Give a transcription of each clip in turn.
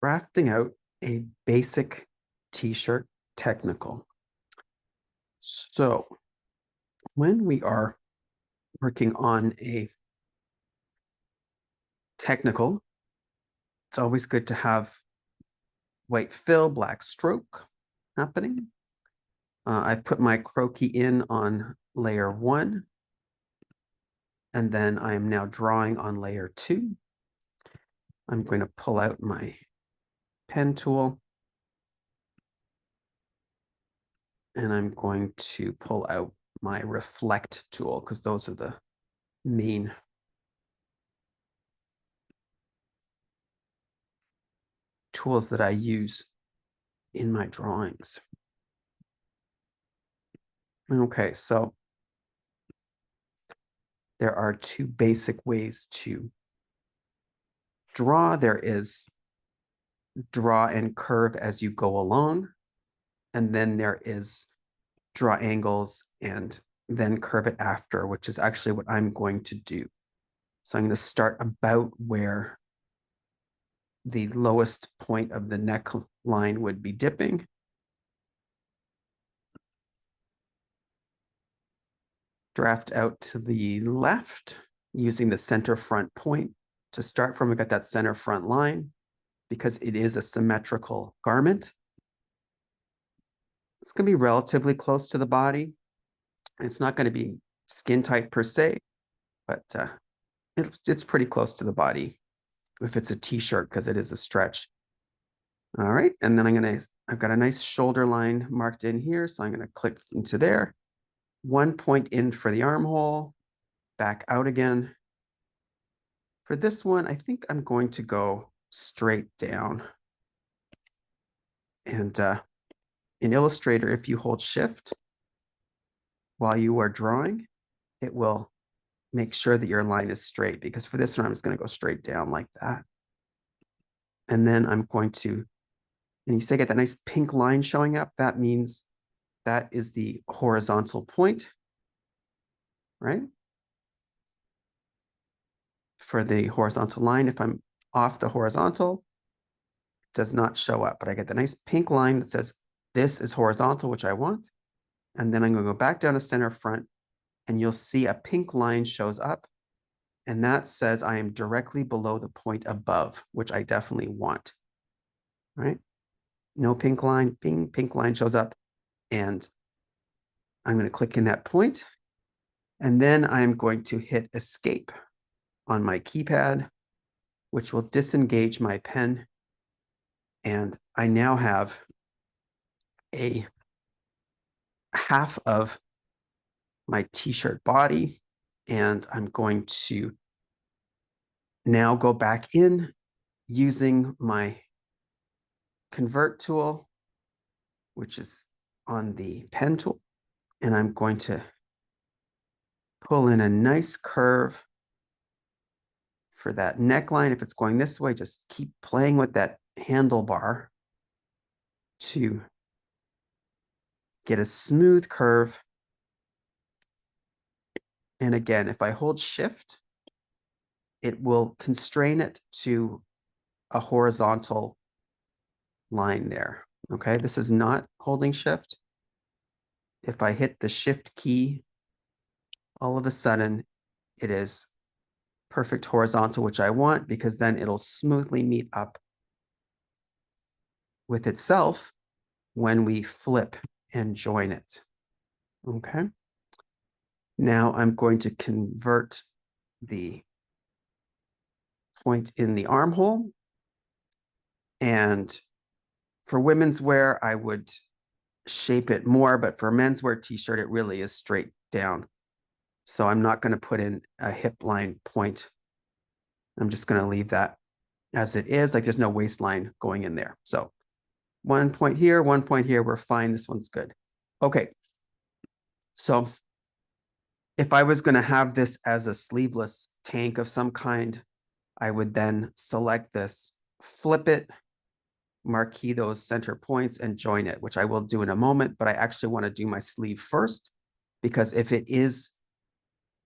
drafting out a basic t-shirt technical. So when we are working on a technical, it's always good to have white fill, black stroke happening. I've put my croquis in on layer 1, and then I am now drawing on layer 2. I'm going to pull out my pen tool, and I'm going to pull out my reflect tool because those are the main tools that I use in my drawings. Okay, so there are two basic ways to draw. There is draw and curve as you go along, and then there is draw angles and then curve it after, which is actually what I'm going to do. So I'm going to start about where the lowest point of the neckline would be dipping. Draft out to the left using the center front point to start from. We got that center front line because it is a symmetrical garment. It's going to be relatively close to the body. It's not going to be skin tight per se, but it's pretty close to the body if it's a t-shirt because it is a stretch. All right, and then I've got a nice shoulder line marked in here, so I'm going to click into there. 1 point in for the armhole, back out again. For this one, I think I'm going to go straight down. And in Illustrator, if you hold Shift while you are drawing, it will make sure that your line is straight, because for this one, I'm just going to go straight down like that. And then I'm going to, and you say get that nice pink line showing up, that means that is the horizontal point, right? For the horizontal line, if I'm off the horizontal, it does not show up, but I get the nice pink line that says this is horizontal, which I want. And then I'm going to go back down to center front, and you'll see a pink line shows up, and that says I am directly below the point above, which I definitely want, right? No pink line, pink line shows up, and I'm going to click in that point, and then I'm going to hit escape on my keypad, which will disengage my pen, and I now have a half of my t-shirt body, and I'm going to now go back in using my convert tool, which is on the pen tool, and I'm going to pull in a nice curve for that neckline. If it's going this way, just keep playing with that handlebar to get a smooth curve. And again, if I hold Shift, it will constrain it to a horizontal line there. Okay, this is not holding Shift. If I hit the Shift key, all of a sudden it is perfect horizontal, which I want, because then it'll smoothly meet up with itself when we flip and join it. Okay. Now I'm going to convert the point in the armhole. And for women's wear, I would shape it more, but for a menswear t-shirt, it really is straight down. So I'm not going to put in a hip line point. I'm just going to leave that as it is. Like there's no waistline going in there. So 1 point here, 1 point here, we're fine. This one's good. Okay. So if I was going to have this as a sleeveless tank of some kind, I would then select this, flip it, marquee those center points, and join it, which I will do in a moment, but I actually want to do my sleeve first, because if it is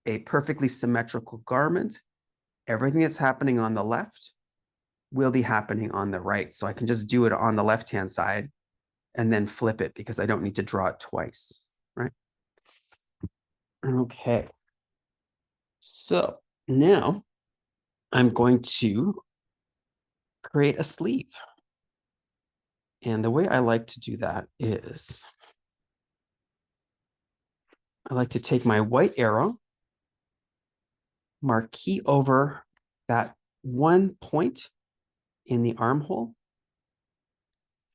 a perfectly symmetrical garment, everything that's happening on the left will be happening on the right. So I can just do it on the left-hand side and then flip it because I don't need to draw it twice, right? Okay. So now I'm going to create a sleeve. And the way I like to do that is I like to take my white arrow, marquee over that one point in the armhole,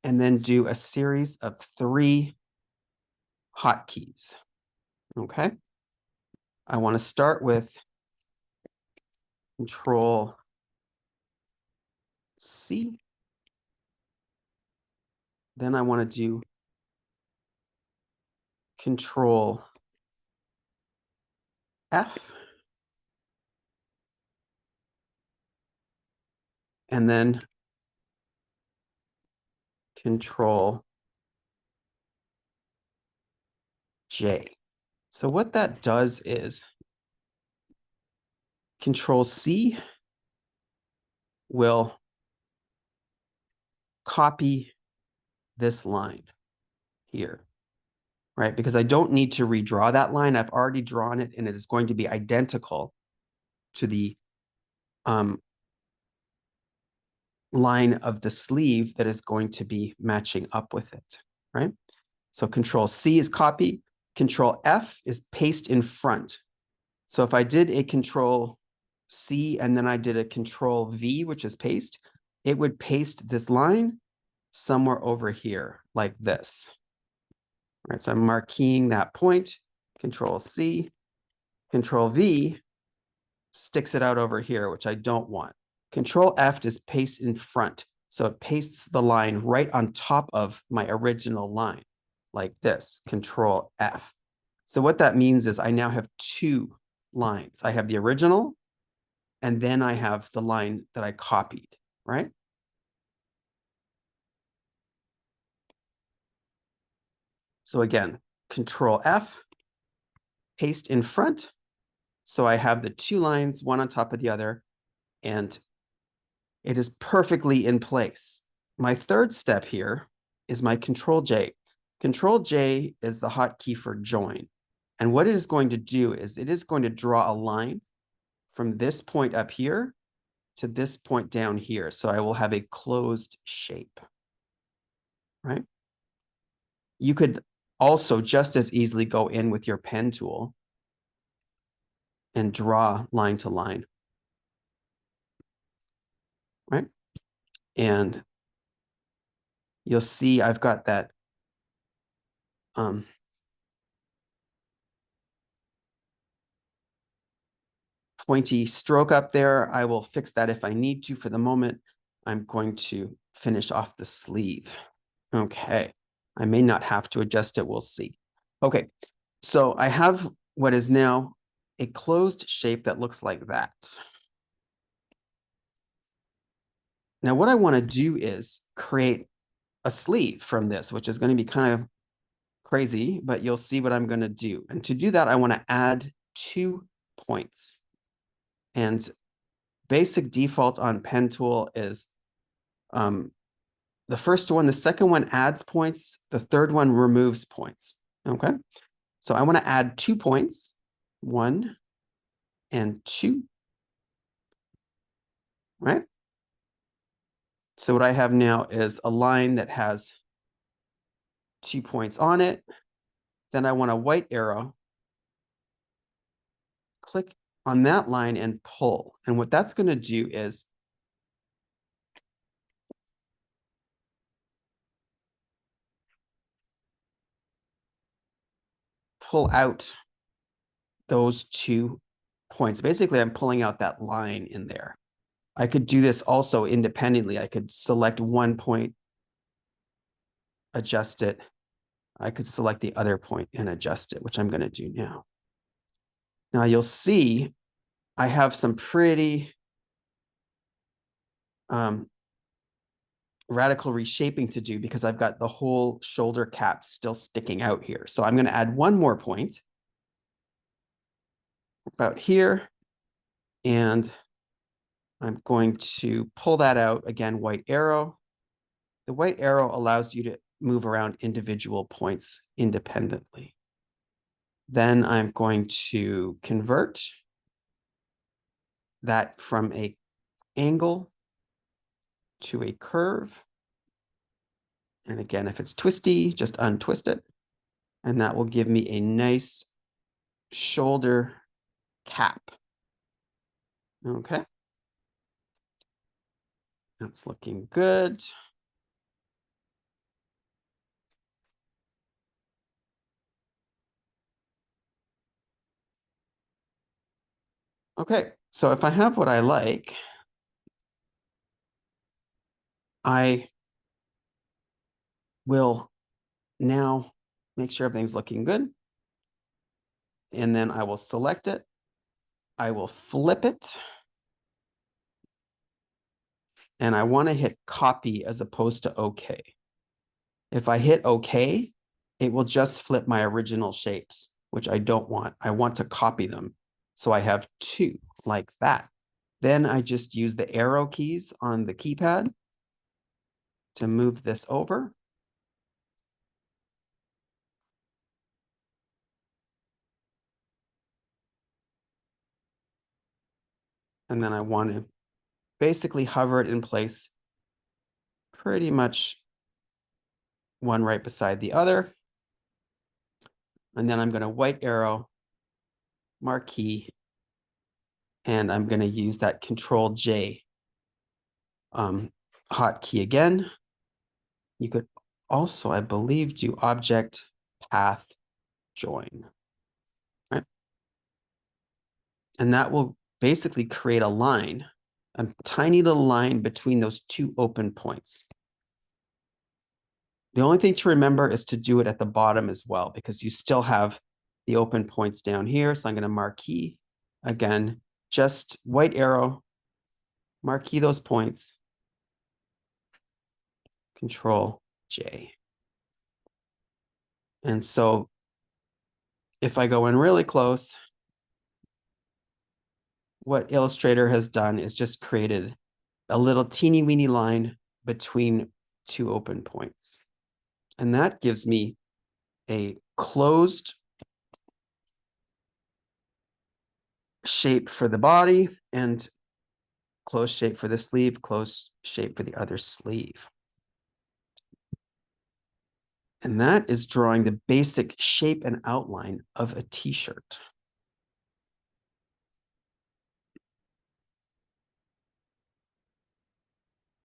and then do a series of 3 hotkeys. Okay. I want to start with Control C. Then I want to do Control F. And then Control J. So what that does is Control C will copy this line here, right? Because I don't need to redraw that line. I've already drawn it, and it is going to be identical to the line of the sleeve that is going to be matching up with it, right? So Control C is copy. Control F is paste in front. So if I did a Control C and then I did a Control V, which is paste, it would paste this line somewhere over here like this. All right, so I'm marking that point, Control C, Control V sticks it out over here, which I don't want. Control F is paste in front. So it pastes the line right on top of my original line, like this, Control F. So what that means is I now have 2 lines. I have the original, and then I have the line that I copied, right? So again, Control F, paste in front. So I have the 2 lines, one on top of the other, and it is perfectly in place. My third step here is my Control J. Control J is the hotkey for join. And what it is going to do is it is going to draw a line from this point up here to this point down here. So I will have a closed shape, right? You could also just as easily go in with your pen tool and draw line to line, right? And you'll see I've got that pointy stroke up there. I will fix that if I need to. For the moment, I'm going to finish off the sleeve. Okay, I may not have to adjust it. We'll see. Okay, so I have what is now a closed shape that looks like that. Now, what I want to do is create a sleeve from this, which is going to be kind of crazy, but you'll see what I'm going to do. And to do that, I want to add 2 points. And basic default on pen tool is the first one, the second one adds points, the third one removes points. Okay, so I want to add 2 points, 1 and 2, right? So what I have now is a line that has 2 points on it. Then I want a white arrow, click on that line and pull. And what that's going to do is pull out those 2 points. Basically, I'm pulling out that line in there. I could do this also independently. I could select 1 point, adjust it. I could select the other point and adjust it, which I'm going to do now. Now you'll see I have some pretty radical reshaping to do because I've got the whole shoulder cap still sticking out here. So I'm going to add 1 more point about here and I'm going to pull that out again, white arrow. The white arrow allows you to move around individual points independently. Then I'm going to convert that from an angle to a curve. And again, if it's twisty, just untwist it. And that will give me a nice shoulder cap. Okay. That's looking good. Okay, so if I have what I like, I will now make sure everything's looking good. And then I will select it. I will flip it. And I want to hit copy as opposed to OK. If I hit OK, it will just flip my original shapes, which I don't want. I want to copy them. So I have two like that. Then I just use the arrow keys on the keypad to move this over. And then I want to basically hover it in place pretty much one right beside the other. And then I'm going to white arrow, marquee, and I'm going to use that Control J hotkey again. You could also, I believe, do object path join. Right? And that will basically create a line, a tiny little line between those two open points. The only thing to remember is to do it at the bottom as well, because you still have the open points down here. So I'm going to marquee again, just white arrow, marquee those points, Control J. And so if I go in really close, what Illustrator has done is just created a little teeny weeny line between two open points. And that gives me a closed shape for the body and closed shape for the sleeve, closed shape for the other sleeve. And that is drawing the basic shape and outline of a t-shirt.